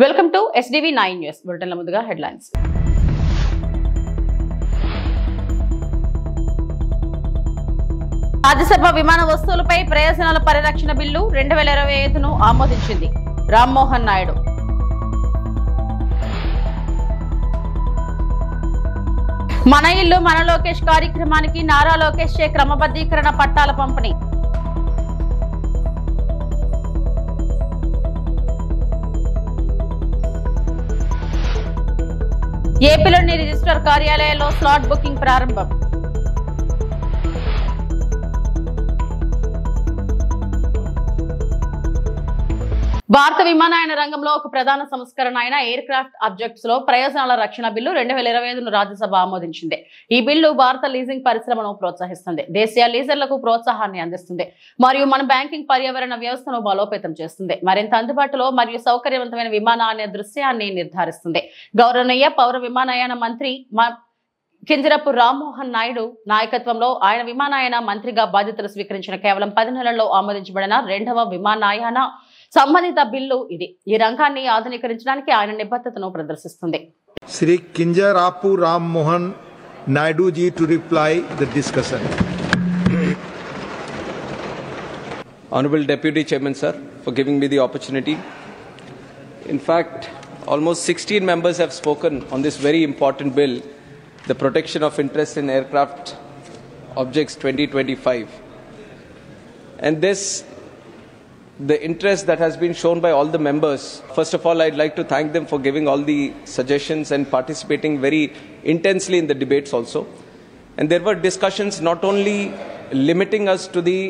Welcome to SDV 9 news బులెటిన్ల ముందుగా headlines. Rajya Sabha విమాన వస్తువులపై ప్రయోజనాల పరిరక్షణ బిల్లు 2025ను ఆమోదించింది రామ్మోహన్ నాయుడు. మన ఇల్లు మన లోకేష్ కార్యక్రమానికి నారా లోకేష్ చే క్రమబద్ధీకరణ పట్టాల పంపిణీ. ఏపీలోని రిజిస్ట్రార్ కార్యాలయాల్లో స్లాట్ బుకింగ్ ప్రారంభం. భారత విమానయాన రంగంలో ఒక ప్రధాన సంస్కరణ అయిన ఎయిర్ క్రాఫ్ట్ ఆబ్జెక్ట్స్ లో ప్రయోజనాల రక్షణ బిల్లు 2025ను రాజ్యసభ ఆమోదించింది. ఈ బిల్లు భారత లీజింగ్ పరిశ్రమను ప్రోత్సహిస్తుంది, దేశీయ లీజర్లకు ప్రోత్సాహాన్ని అందిస్తుంది మరియు మన బ్యాంకింగ్ పర్యావరణ వ్యవస్థను బలోపేతం చేస్తుంది. మరింత అందుబాటులో మరియు సౌకర్యవంతమైన విమానయాన దృశ్యాన్ని నిర్ధారిస్తుంది. గౌరవనీయ పౌర విమానయాన మంత్రి కింజరపు రామ్మోహన్ నాయుడు నాయకత్వంలో ఆయన విమానయాన మంత్రిగా బాధ్యతలు స్వీకరించిన కేవలం 10 నెలల్లో ఆమోదించబడిన 2వ విమానయాన సంబంధిత బిల్లు ఇది. ఈ రంగాన్ని ఆధునీకరించడానికి ఆయన నిబద్ధతను ప్రదర్శిస్తుంది. Shri Kinjarapu Rammohan Naidu ji to reply the discussion. Honorable Deputy Chairman sir, for giving me the opportunity. In fact, almost 16 members have spoken on this very important bill, the Protection of Interest in Aircraft Objects 2025. And the interest that has been shown by all the members. First of all, I'd like to thank them for giving all the suggestions and participating very intensely in the debates also. And there were discussions not only limiting us to the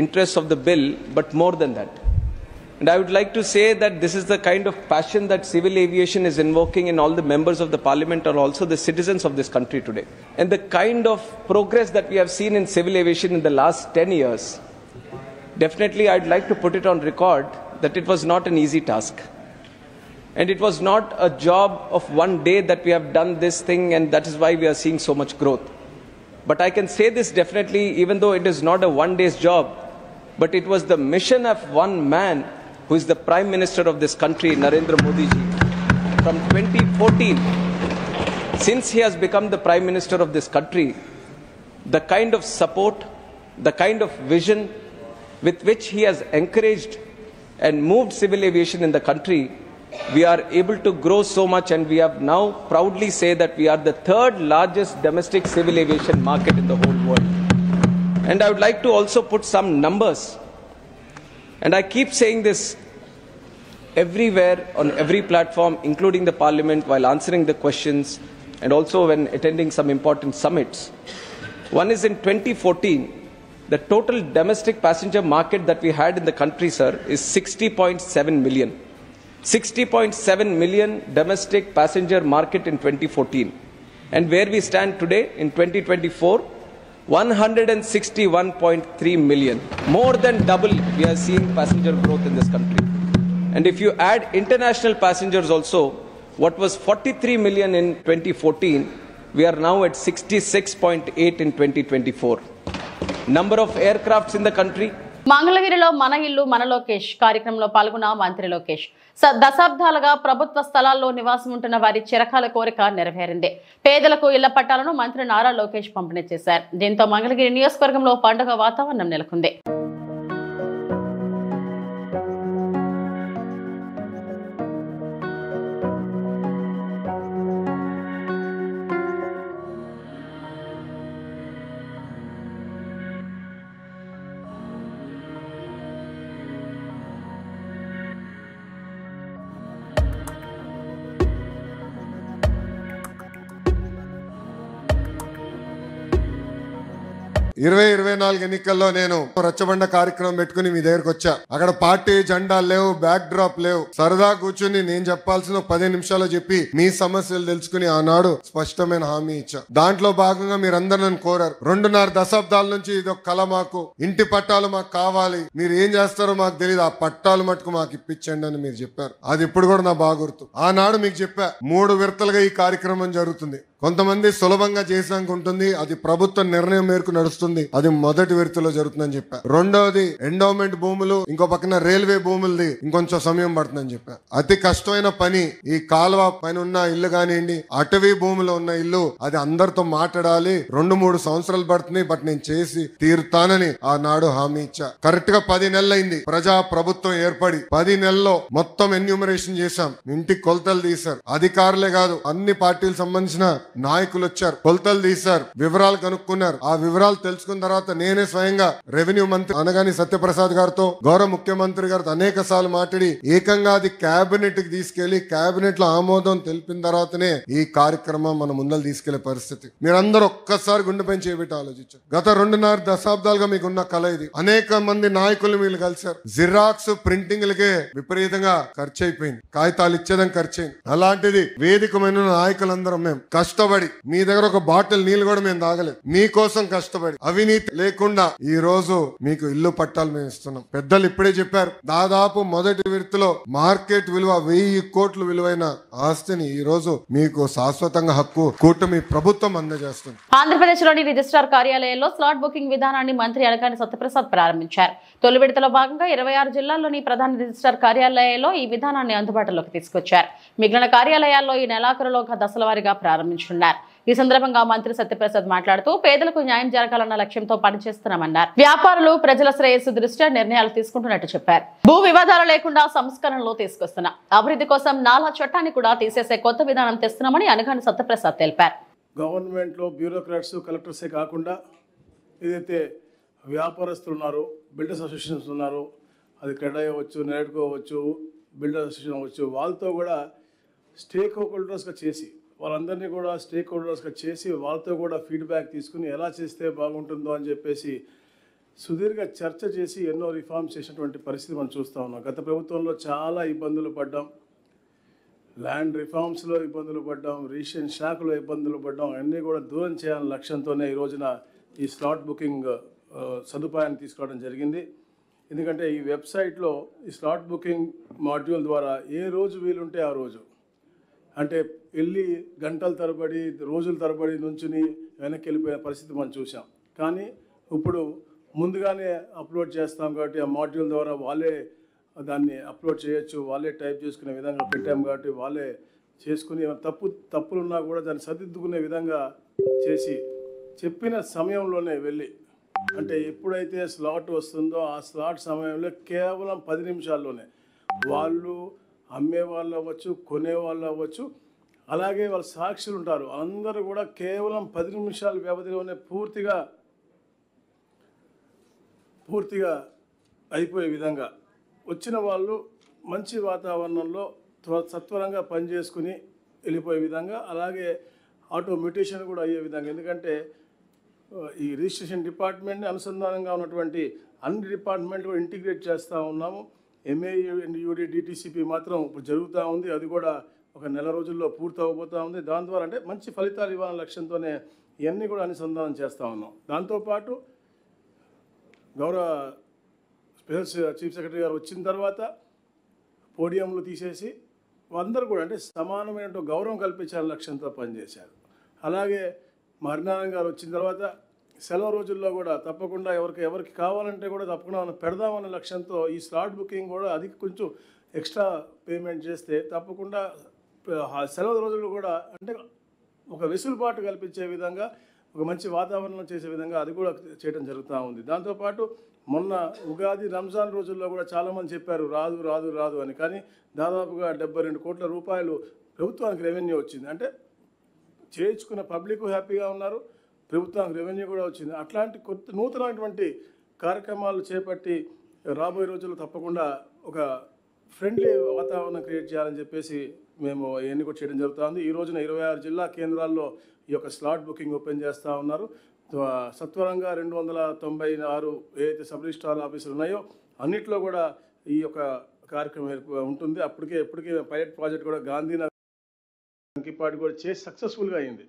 interests of the bill, but more than that. And I would like to say that this is the kind of passion that civil aviation is invoking in all the members of the parliament or also the citizens of this country today. And the kind of progress that we have seen in civil aviation in the last 10 years, definitely I'd like to put it on record that it was not an easy task. And it was not a job of one day that we have done this thing, and that is why we are seeing so much growth. But I can say this definitely, even though it is not a one day's job, but it was the mission of one man who is the Prime Minister of this country, Narendra Modi ji. From 2014, since he has become the Prime Minister of this country, the kind of support, the kind of vision with which he has encouraged and moved civil aviation in the country, we are able to grow so much, and we have now proudly say that we are the 3rd largest domestic civil aviation market in the whole world. And I would like to also put some numbers, and I keep saying this everywhere on every platform, including the parliament, while answering the questions and also when attending some important summits. One is in 2014, the total domestic passenger market that we had in the country, sir, is 60.7 million. 60.7 million domestic passenger market in 2014. And where we stand today in 2024, 161.3 million. More than double we are seeing passenger growth in this country. And if you add international passengers also, what was 43 million in 2014, we are now at 66.8 in 2024. Number of aircrafts in the country. మంగళగిరిలో మన ఇల్లు మన లోకేష్ కార్యక్రమంలో పాల్గొన్న మంత్రి లోకేష్ దశాబ్దాలుగా ప్రభుత్వ స్థలాల్లో నివాసం ఉంటున్న వారి చిరకాల కోరిక నెరవేరింది. పేదలకు ఇళ్ల పట్టాలను మంత్రి నారా లోకేష్ పంపిణీ చేశారు. దీంతో మంగళగిరి నియోజకవర్గంలో పండుగ వాతావరణం నెలకొంది. ఇరవై 24 ఎన్నికల్లో నేను రచ్చబండ కార్యక్రమం పెట్టుకుని మీ దగ్గరకు వచ్చా. అక్కడ పార్టీ జెండాలు లేవు, బ్యాక్ డ్రాప్ లేవు. సరదా కూర్చుని నేను చెప్పాల్సిన 15 నిమిషాల్లో చెప్పి మీ సమస్యలు తెలుసుకుని ఆనాడు స్పష్టమైన హామీ ఇచ్చా. దాంట్లో భాగంగా మీరందరూ నన్ను కోరారు. 2.5 దశాబ్దాల నుంచి ఇది ఒక కళ, మాకు ఇంటి పట్టాలు మాకు కావాలి, మీరు ఏం చేస్తారో మాకు తెలియదు, ఆ పట్టాలు మటుకు మాకు ఇప్పించండి అని మీరు చెప్పారు. అది ఇప్పుడు కూడా నా బాగా గుర్తు. ఆనాడు మీకు చెప్పా 3 విడతలుగా ఈ కార్యక్రమం జరుగుతుంది. కొంతమంది సులభంగా చేసాక ఉంటుంది, అది ప్రభుత్వ నిర్ణయం మేరకు నడుస్తుంది, అది మొదటి విడతలో జరుగుతుందని చెప్పారు. రెండవది ఎండోమెంట్ భూములు, ఇంకో పక్కన రైల్వే భూములది ఇంకొంచెం సమయం పడుతుందని చెప్పారు. అతి కష్టమైన పని ఈ కాలువ పైన ఉన్న ఇల్లు కానివ్వండి, అటవీ భూమిలో ఉన్న ఇల్లు, అది అందరితో మాట్లాడాలి, 2-3 సంవత్సరాలు పడుతుంది, బట్ నేను చేసి తీరుతానని ఆనాడు హామీ ఇచ్చా. కరెక్ట్ గా 10 నెలలైంది ప్రజా ప్రభుత్వం ఏర్పడి. 10 నెలల్లో మొత్తం ఎన్యూమరేషన్ చేశాం, ఇంటికి కొలతలు తీశారు. అధికారులే కాదు, అన్ని పార్టీలకు సంబంధించిన నాయకులు వచ్చారు, కొలతలు తీశారు, వివరాలు కనుక్కున్నారు. ఆ వివరాలు తెలుసుకున్న తర్వాత నేనే స్వయంగా రెవెన్యూ మంత్రి అనగాని సత్యప్రసాద్ గారితో, గౌరవ ముఖ్యమంత్రి గారితో అనేక సార్లు మాట్లాడి ఏకంగా అది కేబినెట్ కి తీసుకెళ్లి కేబినెట్ లో ఆమోదం తెలిపిన తర్వాతనే ఈ కార్యక్రమం మన ముందర తీసుకెళ్లే పరిస్థితి. మీరందరూ ఒక్కసారి గుండెపై చేపెట్టి ఆలోచించారు. గత 2.5 దశాబ్దాలుగా మీకున్న కళ ఇది. అనేక మంది నాయకులు మీరు కలిశారు. జిరాక్స్ ప్రింటింగ్లకే విపరీతంగా ఖర్చు అయిపోయింది, కాగితాలు ఇచ్చేదానికి ఖర్చు అయింది. అలాంటిది వేదికమైన నాయకులందరం మేము కష్టపడి, మీ దగ్గర ఒక బాటిల్ నీళ్ళు కూడా మేము తాగలేదు, మీకోసం కష్టపడి అవినీతి లేకుండా ఈ రోజు మీకు ఇల్లు పట్టాలు మేము ఇస్తున్నాం. పెద్దలు ఇప్పుడే చెప్పారు, దాదాపు మొదటి విడతలో మార్కెట్ విలువ 1000 కోట్ల విలువైన ఆస్తిని ఈ రోజు మీకు శాశ్వతంగా హక్కు కూటమి ప్రభుత్వం అందజేస్తుంది. ఆంధ్రప్రదేశ్ లోని రిజిస్ట్రార్ కార్యాలయంలో స్లాట్ బుకింగ్ విధానాన్ని మంత్రి అనగాని సత్యప్రసాద్ ప్రారంభించారు. తొలి విడతలో భాగంగా 26 జిల్లాల్లోని ప్రధాన రిజిస్ట్రార్ కార్యాలయాల్లో ఈ విధానాన్ని అందుబాటులోకి తీసుకొచ్చారు. మిగిలిన కార్యాలయాల్లో ఈ నెలాఖరులోగా దశల వారీగా ప్రారంభించున్నారు. ఈ సందర్భంగా మంత్రి సత్యప్రసాద్ మాట్లాడుతూ పేదలకు న్యాయం జరగాలన్న లక్ష్యంతో పనిచేస్తున్నామన్నారు. వ్యాపారులు ప్రజల శ్రేయస్సు దృష్ట్యా నిర్ణయాలు తీసుకుంటున్నట్టు చెప్పారు. భూ వివాదాలు లేకుండా సంస్కరణలు తీసుకొస్తున్నాం, అభివృద్ధి కోసం నాలా చట్టాన్ని కూడా తీసేసే కొత్త విధానం తెస్తున్నామని అనగాని సత్యప్రసాద్ తెలిపారు. గవర్నమెంట్ లో బ్యూరోక్రాట్స్, కలెక్టర్సే కాకుండా ఏదైతే వ్యాపారస్తులు ఉన్నారో, బిల్డర్స్ అసోసియేషన్స్ ఉన్నారు, అది క్రెడా అవ్వచ్చు, నెడ్కో అవ్వచ్చు, బిల్డర్ అసోసియేషన్ అవ్వచ్చు, వాళ్ళతో కూడా స్టేక్ హోల్డర్స్గా చేసి, వాళ్ళందరినీ కూడా స్టేక్ హోల్డర్స్గా చేసి వాళ్ళతో కూడా ఫీడ్బ్యాక్ తీసుకుని ఎలా చేస్తే బాగుంటుందో అని చెప్పేసి సుదీర్ఘ చర్చ చేసి ఎన్నో రిఫార్మ్స్ చేసినటువంటి పరిస్థితి మనం చూస్తూ ఉన్నాం. గత ప్రభుత్వంలో చాలా ఇబ్బందులు పడ్డాం, ల్యాండ్ రిఫార్మ్స్లో ఇబ్బందులు పడ్డాం, రిజిస్ట్రేషన్ శాఖలో ఇబ్బందులు పడ్డాం. అన్నీ కూడా దూరం చేయాలనే లక్ష్యంతోనే ఈ రోజున ఈ స్లాట్ బుకింగ్ సదుపాయాన్ని తీసుకోవడం జరిగింది. ఎందుకంటే ఈ వెబ్సైట్లో ఈ స్లాట్ బుకింగ్ మాడ్యూల్ ద్వారా ఏ రోజు వీలుంటే ఆ రోజు, అంటే వెళ్ళి గంటల తరబడి, రోజుల తరబడి నుంచుని వెనక్కి వెళ్ళిపోయిన పరిస్థితి మనం చూసాం. కానీ ఇప్పుడు ముందుగానే అప్లోడ్ చేస్తాం కాబట్టి ఆ మాడ్యూల్ ద్వారా వాళ్ళే దాన్ని అప్లోడ్ చేయొచ్చు, వాళ్ళే టైప్ చేసుకునే విధంగా పెట్టాం కాబట్టి వాళ్ళే చేసుకుని తప్పులున్నా కూడా దాన్ని సరిదిద్దుకునే విధంగా చేసి చెప్పిన సమయంలోనే వెళ్ళి, అంటే ఎప్పుడైతే స్లాట్ వస్తుందో ఆ స్లాట్ సమయంలో కేవలం 10 నిమిషాల్లోనే వాళ్ళు అమ్మే వాళ్ళు అవ్వచ్చు, కొనే వాళ్ళు అవ్వచ్చు, అలాగే వాళ్ళ సాక్షులు ఉంటారు, అందరూ కూడా కేవలం 10 నిమిషాల వ్యవధిలోనే పూర్తిగా అయిపోయే విధంగా వచ్చిన వాళ్ళు మంచి వాతావరణంలో సత్వరంగా పనిచేసుకుని వెళ్ళిపోయే విధంగా, అలాగే ఆటోమేటేషన్ కూడా అయ్యే విధంగా. ఎందుకంటే ఈ రిజిస్ట్రేషన్ డిపార్ట్మెంట్ని అనుసంధానంగా ఉన్నటువంటి అన్ని డిపార్ట్మెంట్లు ఇంటిగ్రేట్ చేస్తూ ఉన్నాము. MAUD DTCP మాత్రం ఇప్పుడు జరుగుతూ ఉంది, అది కూడా ఒక నెల రోజుల్లో పూర్తి అవ్వబోతూ ఉంది. దాని ద్వారా అంటే మంచి ఫలితాలు ఇవ్వాలనే లక్ష్యంతోనే ఇవన్నీ కూడా అనుసంధానం చేస్తూ ఉన్నాం. దాంతోపాటు గౌరవ స్పెషల్ చీఫ్ సెక్రటరీ గారు వచ్చిన తర్వాత పోడియంలు తీసేసి అందరూ కూడా అంటే సమానమైన గౌరవం కల్పించాలని లక్ష్యంతో పనిచేశారు. అలాగే హరినారాయణ గారు వచ్చిన తర్వాత సెలవు రోజుల్లో కూడా తప్పకుండా ఎవరికి కావాలంటే కూడా తప్పకుండా మనం పెడదామనే లక్ష్యంతో ఈ స్లాట్ బుకింగ్ కూడా అది కొంచెం ఎక్స్ట్రా పేమెంట్ చేస్తే తప్పకుండా సెలవు రోజుల్లో కూడా అంటే ఒక వెసులుబాటు కల్పించే విధంగా, ఒక మంచి వాతావరణం చేసే విధంగా అది కూడా చేయడం జరుగుతూ ఉంది. దాంతోపాటు మొన్న ఉగాది, రంజాన్ రోజుల్లో కూడా చాలామంది చెప్పారు రాదు అని, కానీ దాదాపుగా 72 కోట్ల రూపాయలు ప్రభుత్వానికి రెవెన్యూ వచ్చింది. అంటే చేయించుకున్న పబ్లిక్ హ్యాపీగా ఉన్నారు, ప్రభుత్వానికి రెవెన్యూ కూడా వచ్చింది. అట్లాంటి నూతనమైనటువంటి కార్యక్రమాలు చేపట్టి రాబోయే రోజుల్లో తప్పకుండా ఒక ఫ్రెండ్లీ వాతావరణం క్రియేట్ చేయాలని చెప్పేసి మేము ఇవన్నీ కూడా చేయడం జరుగుతుంది. ఈ రోజున 26 జిల్లా కేంద్రాల్లో ఈ యొక్క స్లాట్ బుకింగ్ ఓపెన్ చేస్తూ ఉన్నారు. సత్వరంగా 296 ఏదైతే సబ్ రిజిస్ట్రార్ ఆఫీసులు ఉన్నాయో అన్నిట్లో కూడా ఈ యొక్క కార్యక్రమం ఉంటుంది. ఎప్పటికే పైలట్ ప్రాజెక్ట్ కూడా గాంధీనగర్ పార్టీ కూడా చేసి సక్సెస్ఫుల్గా అయింది.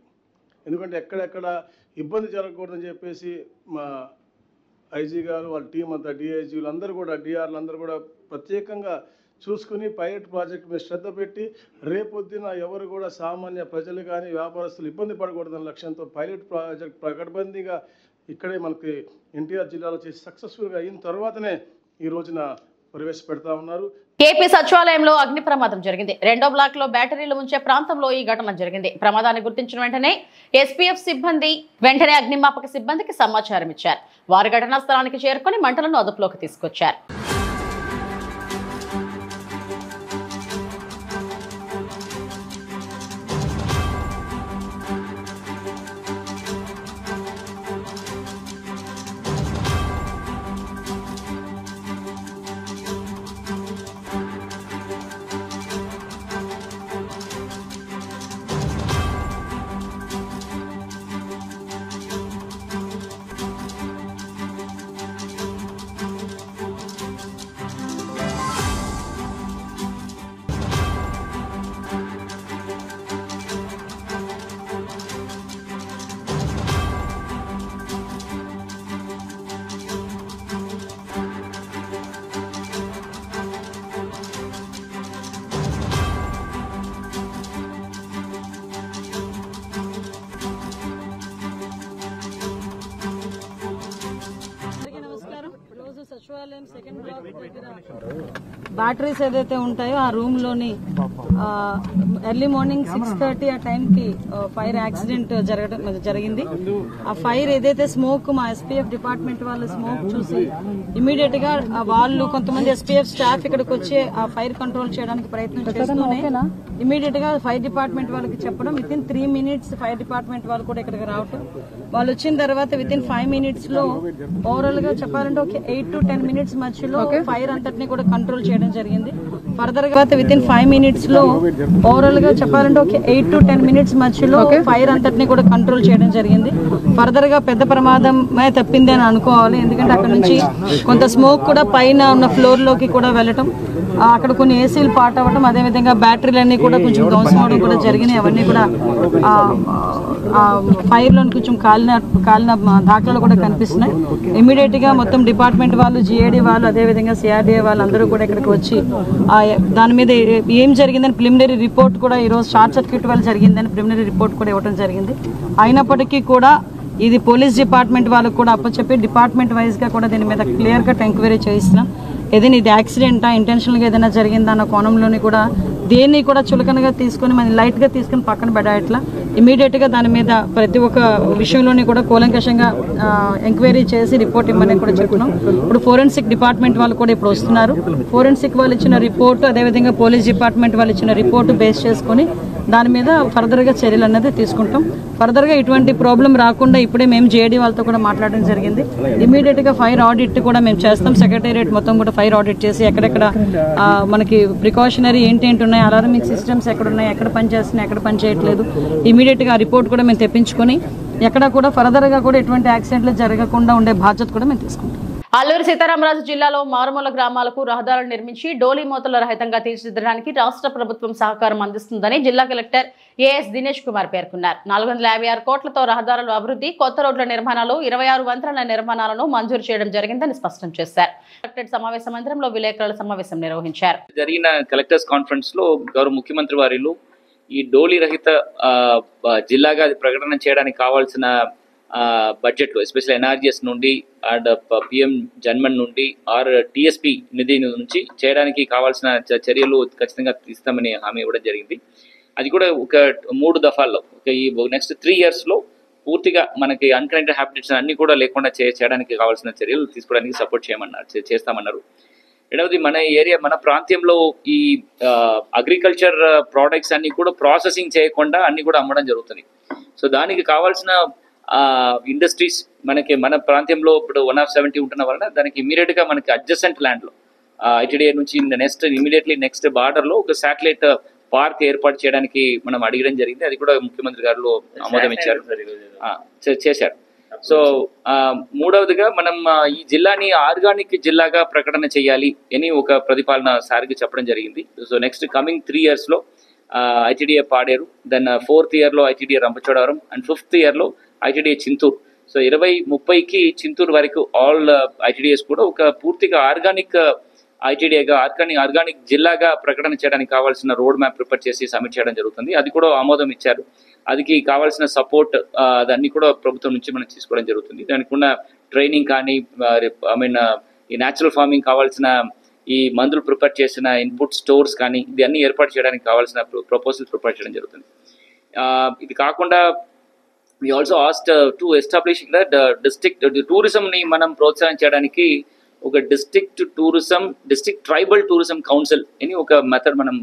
ఎందుకంటే ఎక్కడెక్కడ ఇబ్బంది జరగకూడదని చెప్పేసి మా ఐజీ గారు వాళ్ళ టీం అంతా, డిఐజీలు అందరూ కూడా, డిఆర్లు అందరూ కూడా ప్రత్యేకంగా చూసుకుని పైలట్ ప్రాజెక్ట్ మీద శ్రద్ధ పెట్టి రేపొద్దున ఎవరు కూడా సామాన్య ప్రజలు కానీ వ్యాపారస్తులు ఇబ్బంది పడకూడదన్న లక్ష్యంతో పైలట్ ప్రాజెక్ట్ పకడ్బందీగా ఇక్కడే మనకి ఎన్టీఆర్ జిల్లాలో చేసి సక్సెస్ఫుల్గా అయిన తర్వాతనే ఈ రోజున ప్రవేశపెడతా ఉన్నారు. ఏపీ సచివాలయంలో అగ్ని ప్రమాదం జరిగింది. 2వ బ్లాక్ లో బ్యాటరీలు ఉంచే ప్రాంతంలో ఈ ఘటన జరిగింది. ప్రమాదాన్ని గుర్తించిన వెంటనే ఎస్పీఎఫ్ సిబ్బంది వెంటనే అగ్నిమాపక సిబ్బందికి సమాచారం ఇచ్చారు. వారు ఘటనా స్థలానికి చేరుకొని మంటలను అదుపులోకి తీసుకొచ్చారు. సచివాలయం సెకండ్ బ్లాక్ దగ్గర బ్యాటరీస్ ఏదైతే ఉంటాయో ఆ రూమ్ లోని ఎర్లీ మార్నింగ్ 6:30 ఆ టైంకి ఫైర్ యాక్సిడెంట్ జరిగింది. ఆ ఫైర్ ఏదైతే స్మోక్ మా ఎస్పీఎఫ్ డిపార్ట్మెంట్ వాళ్ళు స్మోక్ చూసి ఇమీడియట్ గా వాళ్ళు కొంతమంది ఎస్పీఎఫ్ స్టాఫ్ ఇక్కడికి వచ్చి ఆ ఫైర్ కంట్రోల్ చేయడానికి ప్రయత్నం చేస్తూనే ఇమీడియట్ గా ఫైర్ డిపార్ట్మెంట్ వాళ్ళకి చెప్పడం వితిన్ 3 minutes ఫైర్ డిపార్ట్మెంట్ వాళ్ళు కూడా ఇక్కడికి రావటం. వాళ్ళు వచ్చిన తర్వాత వితిన్ 5 minutes లో ఓవరాల్ గా చెప్పాలంటే ఒక 8 to 10 minutes మధ్యలో ఫైర్ అంతటిని కూడా కంట్రోల్ చేయడం జరిగింది. ఫర్దర్ గా వితిన్ 5 minutes లో ఓవరాల్ గా చెప్పాలంటే ఒక 8 to 10 minutes మధ్యలో ఫైర్ అంతటిని కూడా కంట్రోల్ చేయడం జరిగింది. ఫర్దర్ గా పెద్ద ప్రమాదమే తప్పింది అని అనుకోవాలి. ఎందుకంటే అక్కడ నుంచి కొంత స్మోక్ కూడా పైన ఉన్న ఫ్లోర్ లోకి కూడా వెళ్ళటం, అక్కడ కొన్ని ఏసీలు పాట్ అవ్వడం, అదేవిధంగా బ్యాటరీలన్నీ కూడా కొంచెం ధ్వంసం అవడం కూడా జరిగినాయి. అవన్నీ కూడా ఫైర్ లో కొంచెం కాలిన దాఖలు కూడా కనిపిస్తున్నాయి. ఇమీడియట్ గా మొత్తం డిపార్ట్మెంట్ వాళ్ళు, జిఏడి వాళ్ళు, అదేవిధంగా సిఆర్డీఏ వాళ్ళు అందరూ కూడా ఇక్కడికి వచ్చి దాని మీద ఏం జరిగిందని ప్రిలిమినరీ రిపోర్ట్ కూడా ఈరోజు షార్ట్ సర్క్యూట్ వల్ల జరిగిందని ప్రిలిమినరీ రిపోర్ట్ కూడా ఇవ్వడం జరిగింది. అయినప్పటికీ కూడా ఇది పోలీస్ డిపార్ట్మెంట్ వాళ్ళకు కూడా అప్పచెప్పి డిపార్ట్మెంట్ వైజ్ గా కూడా దీని మీద క్లియర్ కట్ ఎంక్వైరీ చేయిస్తున్నాం. ఏదైనా ఇది యాక్సిడెంటా, ఇంటెన్షనల్గా ఏదైనా జరిగిందా అన్న కోణంలోని కూడా దేన్ని కూడా చులకనగా తీసుకొని మనం లైట్గా తీసుకుని పక్కన పెట్టట్లా ఇమీడియట్గా దాని మీద ప్రతి ఒక్క విషయంలోని కూడా కూలంకషంగా ఎంక్వైరీ చేసి రిపోర్ట్ ఇవ్వమని కూడా చెప్తున్నాం. ఇప్పుడు ఫోరెన్సిక్ డిపార్ట్మెంట్ వాళ్ళు కూడా ఇప్పుడు వస్తున్నారు. ఫోరెన్సిక్ వాళ్ళు ఇచ్చిన రిపోర్టు, అదేవిధంగా పోలీస్ డిపార్ట్మెంట్ వాళ్ళు ఇచ్చిన రిపోర్టు బేస్ చేసుకొని దాని మీద ఫర్దర్గా చర్యలు అనేది తీసుకుంటాం. ఫర్దర్గా ఇటువంటి ప్రాబ్లం రాకుండా ఇప్పుడే మేము జేడీ వాళ్ళతో కూడా మాట్లాడడం జరిగింది. ఇమీడియట్గా ఫైర్ ఆడిట్ కూడా మేము చేస్తాం. సెక్రటేరియట్ మొత్తం కూడా ఫైర్ ఆడిట్ చేసి ఎక్కడెక్కడ మనకి ప్రికాషనరీ ఏంటేంటి ఉన్నాయి, అలారమింగ్ సిస్టమ్స్ ఎక్కడ ఉన్నాయి, ఎక్కడ పనిచేస్తున్నాయి, ఎక్కడ పనిచేయట్లేదు, ఇమీడియట్గా ఆ రిపోర్ట్ కూడా మేము తెప్పించుకొని ఎక్కడ కూడా ఫర్దర్గా కూడా ఎటువంటి యాక్సిడెంట్లు జరగకుండా ఉండే బాధ్యత కూడా మేము తీసుకుంటాం. అల్లూరి సీతారామరాజు జిల్లాలో మారుమూల గ్రామాలకు రహదారులు నిర్మించి డోలీ మూతల రహితంగా తీర్చిదిద్దడానికి రాష్ట్ర ప్రభుత్వం సహకారం అందిస్తుందని జిల్లా కలెక్టర్ ఏఎస్ దినేష్ కుమార్ పేర్కొన్నారు. 456 కోట్లతో రహదారుల అభివృద్ధి, కొత్త రోడ్ల నిర్మాణాలు, 26 వంతెనల నిర్మాణాలను మంజూరు చేయడం జరిగిందని స్పష్టం చేశారు. కలెక్టరేట్ సమావేశ మందిరంలో విలేకరుల సమావేశం నిర్వహించారు. జరిగిన కలెక్టర్స్ కాన్ఫరెన్స్ లో గౌరవ ముఖ్యమంత్రి వారిలో ఈ డోలీ రహిత జిల్లాగా ప్రకటన చేయడానికి కావాల్సిన బడ్జెట్ ఎస్పెషల్ ఎన్ఆర్జిఎస్ నుండి అండ్ పిఎం జన్మన్ నుండి ఆర్ టిఎస్పి నిధి నుంచి చేయడానికి కావాల్సిన చర్యలు ఖచ్చితంగా తీస్తామని హామీ ఇవ్వడం జరిగింది. అది కూడా ఒక 3 దఫాల్లో ఈ నెక్స్ట్ 3 years లో పూర్తిగా మనకి అన్కనెక్టెడ్ హ్యాబిటేట్స్ అన్ని కూడా లేకుండా చేయడానికి కావాల్సిన చర్యలు తీసుకోవడానికి సపోర్ట్ చేస్తామన్నారు. రెండవది మన ప్రాంతంలో ఈ అగ్రికల్చర్ ప్రోడక్ట్స్ అన్ని కూడా ప్రాసెసింగ్ చేయకుండా అన్ని కూడా అమ్మడం జరుగుతుంది. సో దానికి కావాల్సిన ఇండస్ట్రీస్ మన ప్రాంతంలో ఇప్పుడు 170 ఉంటున్న వలన దానికి ఇమీడియట్ గా మనకి అడ్జసెంట్ ల్యాండ్ లో ఐటీడీఏ నుంచి నెక్స్ట్ బార్డర్ లో ఒక శాటిలైట్ పార్క్ ఏర్పాటు చేయడానికి మనం అడగడం జరిగింది. అది కూడా ముఖ్యమంత్రి గారు ఆమోదం చేశారు. సో మూడవదిగా మనం ఈ జిల్లాని ఆర్గానిక్ జిల్లాగా ప్రకటన చేయాలి అని ఒక ప్రతిపాదన సారికి చెప్పడం జరిగింది. సో నెక్స్ట్ కమింగ్ 3 years లో ITDA Paderu, then 4th year లో ITDA Rampachodavaram and 5th year లో ఐటీడీఏ చింతూరు. సో 2030కి చింతూరు వరకు ఆల్ ఐటీడీఎస్ కూడా ఒక పూర్తిగా ఆర్గానిక్ ఐటీడీగా ఆర్గానిక్ జిల్లాగా ప్రకటన చేయడానికి కావాల్సిన రోడ్ మ్యాప్ ప్రిపేర్ చేసి సబ్మిట్ చేయడం జరుగుతుంది. అది కూడా ఆమోదం ఇచ్చారు. అదికి కావాల్సిన సపోర్ట్ అదన్నీ కూడా ప్రభుత్వం నుంచి మనం తీసుకోవడం జరుగుతుంది. దానికి ఉన్న ట్రైనింగ్ కానీ ఈ న్యాచురల్ ఫార్మింగ్ కావాల్సిన ఈ మందులు ప్రిపేర్ చేసిన ఇన్పుట్ స్టోర్స్ కానీ ఇది అన్ని ఏర్పాటు చేయడానికి కావాల్సిన ప్రపోజల్స్ ప్రిపేర్ చేయడం జరుగుతుంది. ఇది కాకుండా we also asked to establish that district tourism ని మనం ప్రోత్సహించడానికి ఒక డిస్ట్రిక్ట్ ట్రైబల్ టూరిజం కౌన్సిల్ అని ఒక మెథడ్ మనం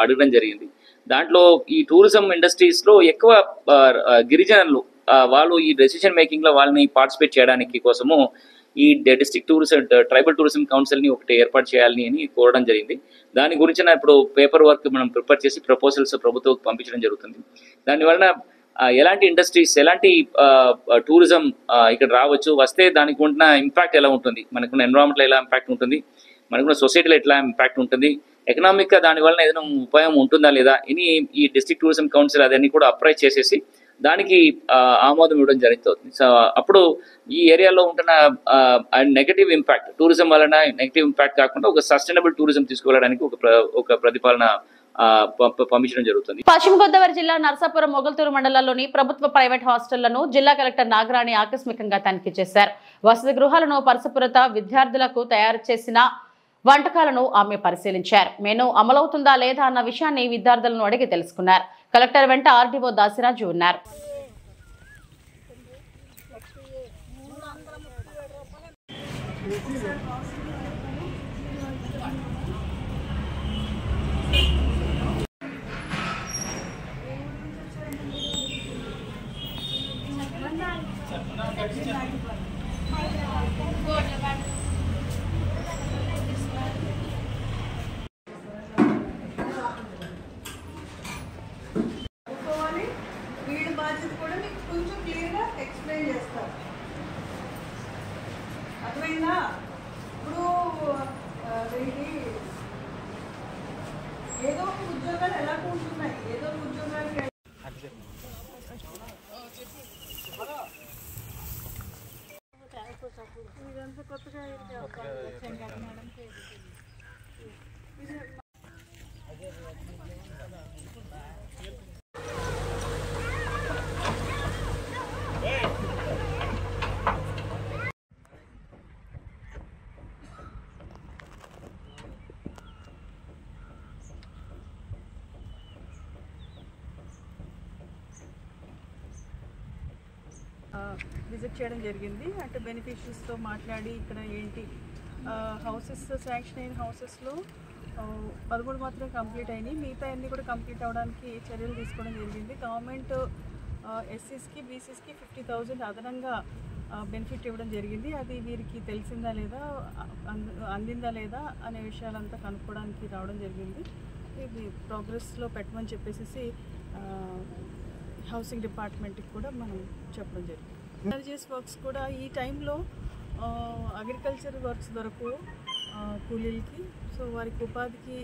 అడగడం జరిగింది. దాంట్లో ఈ టూరిజం ఇండస్ట్రీస్లో ఎక్కువ గిరిజనులు వాళ్ళు ఈ డెసిషన్ మేకింగ్లో వాళ్ళని పార్టిసిపేట్ చేయడానికి కోసము ఈ డిస్ట్రిక్ట్ ట్రైబల్ టూరిజం కౌన్సిల్ని ఒకటి ఏర్పాటు చేయాలని అని కోరడం జరిగింది. దాని గురించిన ఇప్పుడు పేపర్ వర్క్ మనం ప్రిపేర్ చేసి ప్రపోజల్స్ ప్రభుత్వం పంపించడం జరుగుతుంది. దానివలన ఎలాంటి ఇండస్ట్రీస్ ఎలాంటి టూరిజం ఇక్కడ రావచ్చు, వస్తే దానికి ఉన్న ఇంపాక్ట్ ఎలా ఉంటుంది, మనకున్న ఎన్విరాన్మెంట్లో ఎలా ఇంపాక్ట్ ఉంటుంది, మనకున్న సొసైటీలో ఎట్లా ఇంపాక్ట్ ఉంటుంది, ఎకనామిక్గా దానివల్ల ఏదైనా ఉపాయం ఉంటుందా లేదా అని ఈ డిస్ట్రిక్ట్ టూరిజం కౌన్సిల్ అదన్నీ కూడా అప్రైజ్ చేసేసి దానికి ఆమోదం ఇవ్వడం జరుగుతుంది. సో అప్పుడు ఈ ఏరియాలో ఉంటున్న నెగటివ్ ఇంపాక్ట్ టూరిజం వలన నెగటివ్ ఇంపాక్ట్ కాకుండా ఒక సస్టైనబుల్ టూరిజం తీసుకువెళ్ళడానికి ఒక ప్రతిపాదన పంపించడం జరుగుతుంది. పశ్చిమ గోదావరి జిల్లా నరసాపురం మొగల్తూరు మండలాల్లోని ప్రభుత్వ ప్రైవేట్ హాస్టళ్లను జిల్లా కలెక్టర్ నాగరాణి ఆకస్మికంగా తనిఖీ చేశారు. వసతి గృహాలను పరిశుభ్రత విద్యార్థులకు తయారు చేసిన వంటకాలను ఆమె పరిశీలించారు. మెనూ అమలవుతుందా లేదా అన్న విషయాన్ని విద్యార్థులను అడిగి తెలుసుకున్నారు. కలెక్టర్ వెంట ఆర్డీఓ దాసిరాజు ఉన్నారు. వీళ్ళ బాధ్యత కూడా మీకు కొంచెం క్లియర్గా ఎక్స్ప్లెయిన్ చేస్తారు. అర్థమైందా? ఇప్పుడు ఏదో ఒక ఉద్యోగాలు ఎలా ఉంటున్నాయి, ఏదో ఒక ఉద్యోగాలకి ఇదంతా కొత్తగా విజిట్ చేయడం జరిగింది. అంటే బెనిఫిషరీస్తో మాట్లాడి ఇక్కడ ఏంటి హౌసెస్ శాంక్షన్ అయిన హౌసెస్లో 13 మాత్రం కంప్లీట్ అయినాయి, మిగతా అన్నీ కూడా కంప్లీట్ అవ్వడానికి చర్యలు తీసుకోవడం జరిగింది. గవర్నమెంట్ ఎస్సీస్కి బీసీస్కి 50,000 అదనంగా బెనిఫిట్ ఇవ్వడం జరిగింది. అది వీరికి తెలిసిందా లేదా అందిందా లేదా అనే విషయాలంతా కనుక్కోవడానికి రావడం జరిగింది. ఇది ప్రోగ్రెస్లో పెట్టమని చెప్పేసి హౌసింగ్ డిపార్ట్మెంట్కి కూడా మనం చెప్పడం జరిగింది. ఎనర్జీస్ వర్క్స్ కూడా ఈ టైంలో అగ్రికల్చర్ వర్క్స్ దొరకు కూలీలకి, సో వారికి ఉపాధికి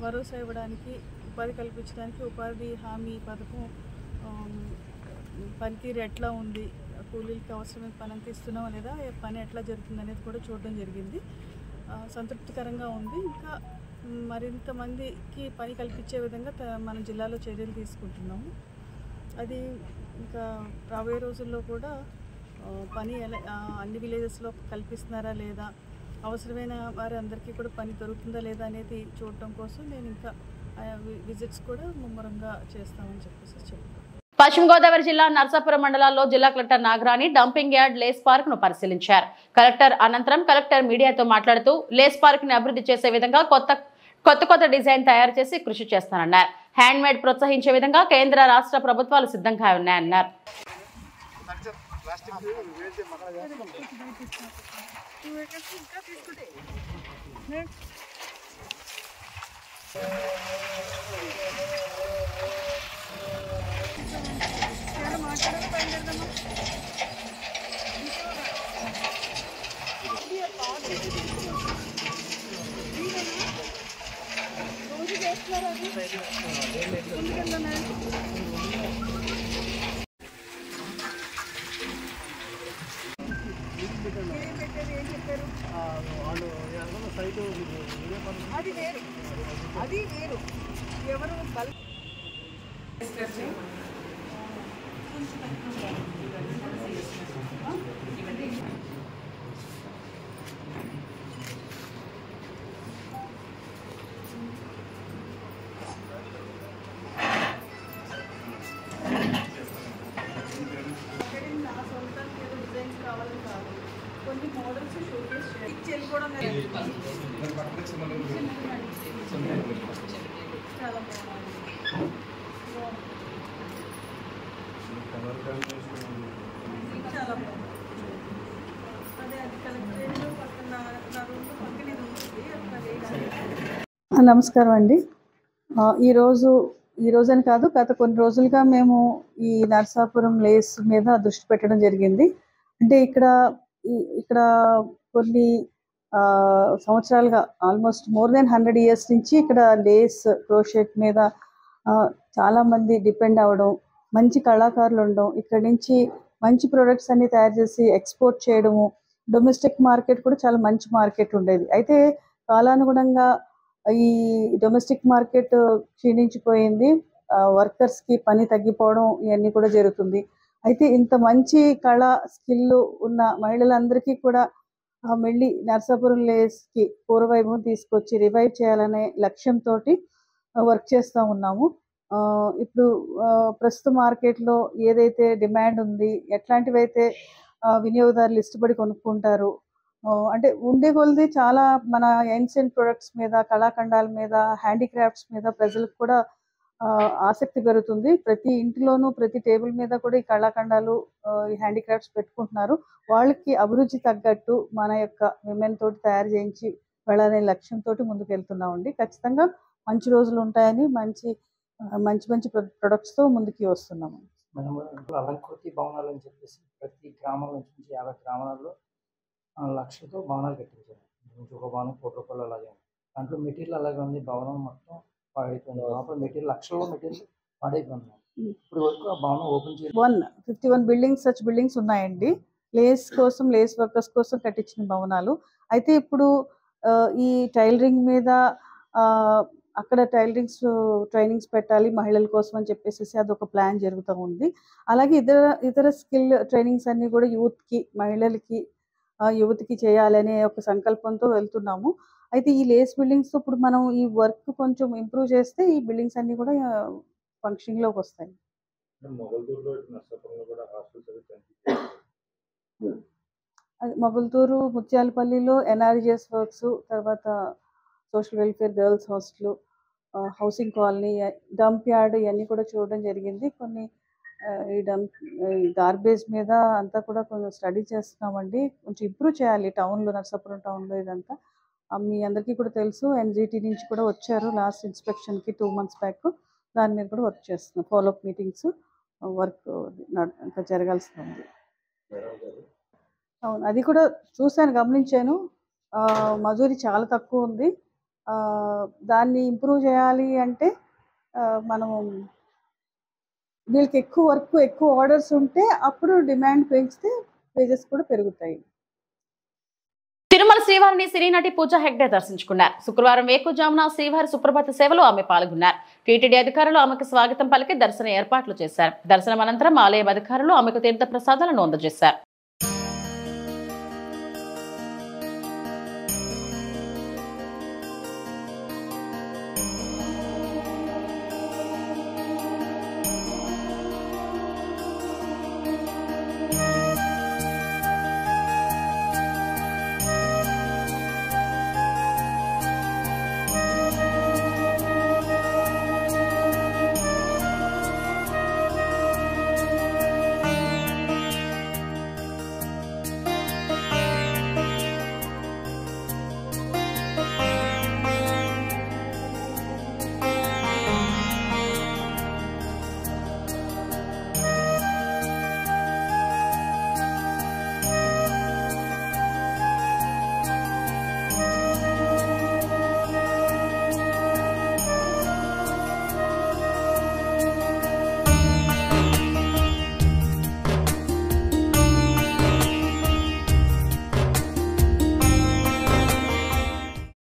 భరోసా ఇవ్వడానికి, ఉపాధి కల్పించడానికి ఉపాధి హామీ పథకం పనితీరు ఎట్లా ఉంది, కూలీలకి అవసరమైన పని అంత ఇస్తున్నామా లేదా, పని ఎట్లా జరుగుతుంది అనేది కూడా చూడడం జరిగింది. సంతృప్తికరంగా ఉంది. ఇంకా మరింత మందికి పని కల్పించే విధంగా మన జిల్లాలో చర్యలు తీసుకుంటున్నాము. అది ఇంకా రాబోయే రోజుల్లో కూడా పని అన్ని విలేజెస్లో కల్పిస్తున్నారా లేదా, అవసరమైన వారి అందరికీ కూడా పని దొరుకుతుందా లేదా అనేది చూడటం కోసం నేను ఇంకా విజిట్స్ కూడా ముమ్మరంగా చేస్తామని చెప్పేసి చెప్పాను. పశ్చిమ గోదావరి జిల్లా నరసాపురం మండలాల్లో జిల్లా collector Nagarani dumping yard lace park ను పరిశీలించారు. కలెక్టర్ అనంతరం కలెక్టర్ మీడియాతో మాట్లాడుతూ లేస్ పార్క్ ని అభివృద్ధి చేసే విధంగా కొత్త డిజైన్ తయారు చేసి కృషి చేస్తానన్నారు. హ్యాండ్ మేడ్ ప్రోత్సహించే విధంగా కేంద్ర రాష్ట్ర ప్రభుత్వాలు సిద్ధంగా ఉన్నాయన్నారు. అది వేరు, అది వేరు. ఎవరు బల్క్ కొన్ని మోడల్స్ షోకేస్ చేయాలి కూడా చాలా చాలా అదే అది కలెక్టరేట్ పక్కన నా రూమ్ పక్కన ఇది ఉంటుంది అక్కడ. నమస్కారం అండి. ఈరోజు అని కాదు, గత కొన్ని రోజులుగా మేము ఈ నరసాపురం లేస్ మీద దృష్టి పెట్టడం జరిగింది. అంటే ఇక్కడ కొన్ని సంవత్సరాలుగా ఆల్మోస్ట్ మోర్ దెన్ 100 years నుంచి ఇక్కడ లేస్ క్రోషెట్ మీద చాలామంది డిపెండ్ అవ్వడం, మంచి కళాకారులు ఉండడం, ఇక్కడ నుంచి మంచి ప్రొడక్ట్స్ అన్ని తయారు చేసి ఎక్స్పోర్ట్ చేయడము, డొమెస్టిక్ మార్కెట్ కూడా చాలా మంచి మార్కెట్ ఉండేది. అయితే కాలానుగుణంగా ఈ డొమెస్టిక్ మార్కెట్ క్షీణించిపోయింది, వర్కర్స్కి పని తగ్గిపోవడం ఇవన్నీ కూడా జరుగుతుంది. అయితే ఇంత మంచి కళ స్కిల్ ఉన్న మహిళలందరికీ కూడా మళ్ళీ నరసాపురం లేస్కి పూర్వవైభవం తీసుకొచ్చి రివైవ్ చేయాలనే లక్ష్యంతో వర్క్ చేస్తూ ఉన్నాము. ఇప్పుడు ప్రస్తుత మార్కెట్లో ఏదైతే డిమాండ్ ఉంది, ఎట్లాంటివైతే వినియోగదారులు ఇష్టపడి కొనుక్కుంటారు, అంటే ఉండే కొలది చాలా మన ఏన్షియంట్ ప్రొడక్ట్స్ మీద, కళాఖండాల మీద, హ్యాండీక్రాఫ్ట్స్ మీద ప్రజలకు కూడా ఆసక్తి పెరుగుతుంది. ప్రతి ఇంటిలోనూ ప్రతి టేబుల్ మీద కూడా ఈ కళాఖండాలు, ఈ హ్యాండీక్రాఫ్ట్స్ పెట్టుకుంటున్నారు. వాళ్ళకి అభిరుచి తగ్గట్టు మన యొక్క విమెన్ తోటి తయారు చేయించి వెళ్ళాలనే లక్ష్యంతో ముందుకు వెళ్తున్నామండి. ఖచ్చితంగా మంచి రోజులు ఉంటాయని మంచి మంచి ప్రొడక్ట్స్తో ముందుకు వస్తున్నాము. అలంకృతి భవనాలు అని చెప్పేసి ప్రతి గ్రామం నుంచి 50 గ్రామాలలో లక్షలతో భవనాలు కట్టించారు. ఒక భవనం ₹1,00,00,000 అలాగే దాంట్లో మెటీరియల్ అలాగే ఉంది. భవనం మొత్తం పాడైపోయింది. లోపల మెటీరియల్ లక్షల్లో మెటీరియల్ పాడైపోయింది. ఇప్పుడు వరకు ఆ భవనం ఓపెన్ చేయాలి. 51 బిల్డింగ్స్ సచ్ బిల్డింగ్స్ ఉన్నాయండి. లేస్ కోసం, లేస్ వర్కర్స్ కోసం కట్టించిన భవనాలు. అయితే ఇప్పుడు ఈ టైలరింగ్ మీద అక్కడ ట్రైనింగ్స్ పెట్టాలి మహిళల కోసం అని చెప్పేసి అదొక ప్లాన్ జరుగుతూ ఉంది. అలాగే ఇతర స్కిల్ ట్రైనింగ్స్ అన్నీ కూడా మహిళలకి యువతికి చేయాలనే ఒక సంకల్పంతో వెళ్తున్నాము. అయితే ఈ లేస్ బిల్డింగ్స్ ఇప్పుడు మనం ఈ వర్క్ కొంచెం ఇంప్రూవ్ చేస్తే ఈ బిల్డింగ్స్ అన్నీ కూడా ఫంక్షన్లోకి వస్తాయి. మొగల్తూరు, ముత్యాలపల్లిలో ఎన్ఆర్జిఎస్ వర్క్స్, తర్వాత social welfare girls hostel, housing colony, dump yard ఇవన్నీ కూడా చూడడం జరిగింది. కొన్ని ఈ గార్బేజ్ మీద అంతా కూడా కొంచెం స్టడీ చేస్తున్నామండి. కొంచెం ఇంప్రూవ్ చేయాలి టౌన్లో, నరసాపురం టౌన్లో. ఇదంతా మీ అందరికీ కూడా తెలుసు. ఎన్జిటి నుంచి కూడా వచ్చారు లాస్ట్ ఇన్స్పెక్షన్కి 2 months బ్యాక్. దాని మీద కూడా వర్క్ చేస్తున్నాం. ఫాలోఅప్ మీటింగ్స్ వర్క్ ఇంకా జరగాల్సి ఉంది. అవును, అది కూడా చూశాను, గమనించాను. మజూరీ చాలా తక్కువ ఉంది. దాన్ని ఇంప్రూవ్ చేయాలి అంటే మనం వీళ్ళకి ఎక్కువ వర్క్, ఎక్కువ ఆర్డర్స్ ఉంటే అప్పుడు డిమాండ్ పెంచితే వేజెస్ కూడా పెరుగుతాయి. తిరుమల శ్రీవారిని సినీ నటి పూజా హెగ్డే దర్శించుకున్నారు. శుక్రవారం వేకుజామున శ్రీవారి సుప్రభాత సేవలో ఆమె పాల్గొన్నారు. టీటీడీ అధికారులు ఆమెకు స్వాగతం పలికి దర్శన ఏర్పాట్లు చేశారు. దర్శనం అనంతరం ఆలయం అధికారులు ఆమెకు తీర్థ ప్రసాదాలను అందజేశారు.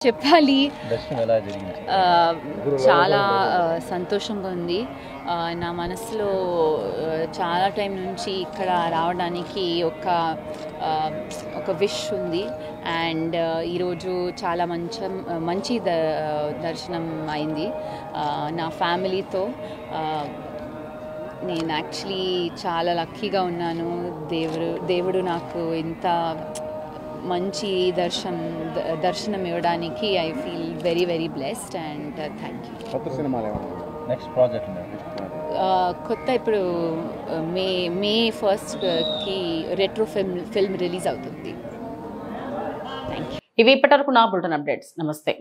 చెప్పాలి, చాలా సంతోషంగా ఉంది. నా మనసులో చాలా టైం నుంచి ఇక్కడ రావడానికి ఒక విష్ ఉంది. అండ్ ఈరోజు చాలా మంచి దర్శనం అయింది నా ఫ్యామిలీతో. నేను యాక్చువల్లీ చాలా లక్కీగా ఉన్నాను. దేవుడు నాకు ఇంత మంచి దర్శనం ఇవ్వడానికి I feel very very blessed and thank you. కొత్త ఇప్పుడు మే 1కి రెట్రో ఫిల్మ్ రిలీజ్ అవుతుంది. Thank you. ఇవి ఇప్పటివరకు నా బులెటిన్ అప్డేట్స్. నమస్తే.